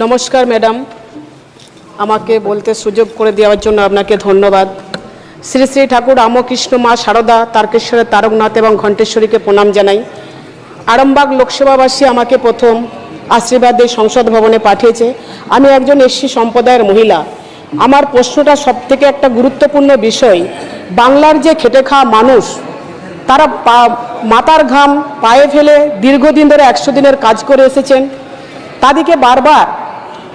নমস্কার ম্যাডাম, আমাকে বলতে সুযোগ করে দেওয়ার জন্য আপনাকে ধন্যবাদ। শ্রী শ্রী ঠাকুর রামকৃষ্ণ মা শারদা, তারকেশ্বরের তারকনাথ এবং ঘণ্টেশ্বরীকে প্রণাম জানাই। আরামবাগ লোকসভাবাসী আমাকে প্রথম আশীর্বাদ দিয়ে সংসদ ভবনে পাঠিয়েছে। আমি একজন এসসি সম্প্রদায়ের মহিলা। আমার প্রশ্নটা সবথেকে একটা গুরুত্বপূর্ণ বিষয়। বাংলার যে খেটে খাওয়া মানুষ, তারা মাথার ঘাম পায়ে ফেলে দীর্ঘদিন ধরে 100 দিনের কাজ করে এসেছেন। তাদেরকে বারবার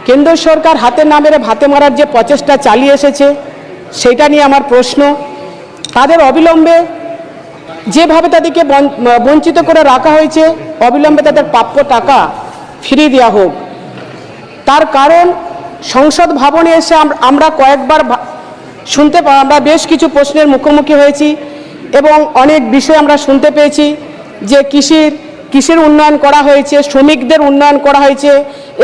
কেন্দ্র সরকার হাতে না মেরে ভাতে মারার যে প্রচেষ্টা চালিয়ে এসেছে, সেটা নিয়ে আমার প্রশ্ন। তাদের অবিলম্বে যেভাবে তাদেরকে বঞ্চিত করে রাখা হয়েছে, অবিলম্বে তাদের প্রাপ্য টাকা ফিরিয়ে দেওয়া হোক। তার কারণ সংসদ ভবনে এসে আমরা কয়েকবার আমরা বেশ কিছু প্রশ্নের মুখোমুখি হয়েছি এবং অনেক বিষয় আমরা শুনতে পেয়েছি যে কৃষির উন্নয়ন করা হয়েছে, শ্রমিকদের উন্নয়ন করা হয়েছে,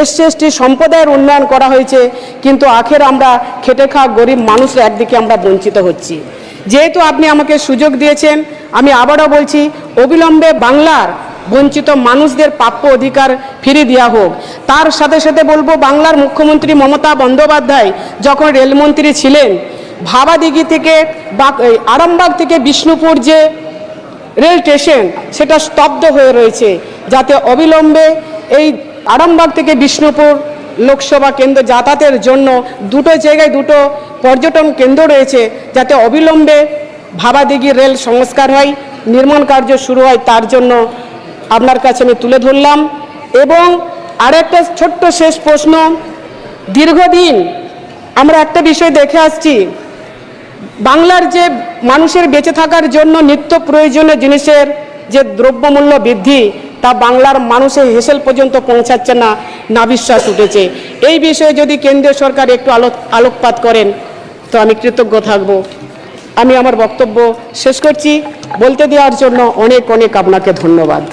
এসসি এসটি সম্প্রদায়ের উন্নয়ন করা হয়েছে, কিন্তু আখের আমরা খেটে খাওয়া গরিব মানুষরা একদিকে আমরা বঞ্চিত হচ্ছি। যেহেতু আপনি আমাকে সুযোগ দিয়েছেন, আমি আবারও বলছি, অবিলম্বে বাংলার বঞ্চিত মানুষদের প্রাপ্য অধিকার ফিরিয়ে দেওয়া হোক। তার সাথে সাথে বলবো, বাংলার মুখ্যমন্ত্রী মমতা বন্দ্যোপাধ্যায় যখন রেলমন্ত্রী ছিলেন, ভাবাদিঘি থেকে আরামবাগ থেকে বিষ্ণুপুর যে রেল স্টেশন, সেটা স্তব্ধ হয়ে রয়েছে। যাতে অবিলম্বে এই আরামবাগ থেকে বিষ্ণুপুর লোকসভা কেন্দ্র যাতায়াতের জন্য দুটো জায়গায় দুটো পর্যটন কেন্দ্র রয়েছে, যাতে অবিলম্বে ভাবাদিঘি রেল সংস্কার হয়, নির্মাণ কার্য শুরু হয়, তার জন্য আপনার কাছে আমি তুলে ধরলাম। এবং আরেকটা ছোট্ট শেষ প্রশ্ন। দীর্ঘদিন আমরা একটা বিষয় দেখে আসছি, বাংলার যে মানুষের বেঁচে থাকার জন্য নিত্য প্রয়োজনীয় জিনিসের যে দ্রব্যমূল্য বৃদ্ধি, তা বাংলার মানুষের হেসেল পর্যন্ত পৌঁছাচ্ছে না, নাভিশ্বাস উঠেছে। এই বিষয়ে যদি কেন্দ্রীয় সরকার একটু আলোকপাত করেন তো আমি কৃতজ্ঞ থাকব। আমি আমার বক্তব্য শেষ করছি। বলতে দেওয়ার জন্য অনেক অনেক আপনাকে ধন্যবাদ।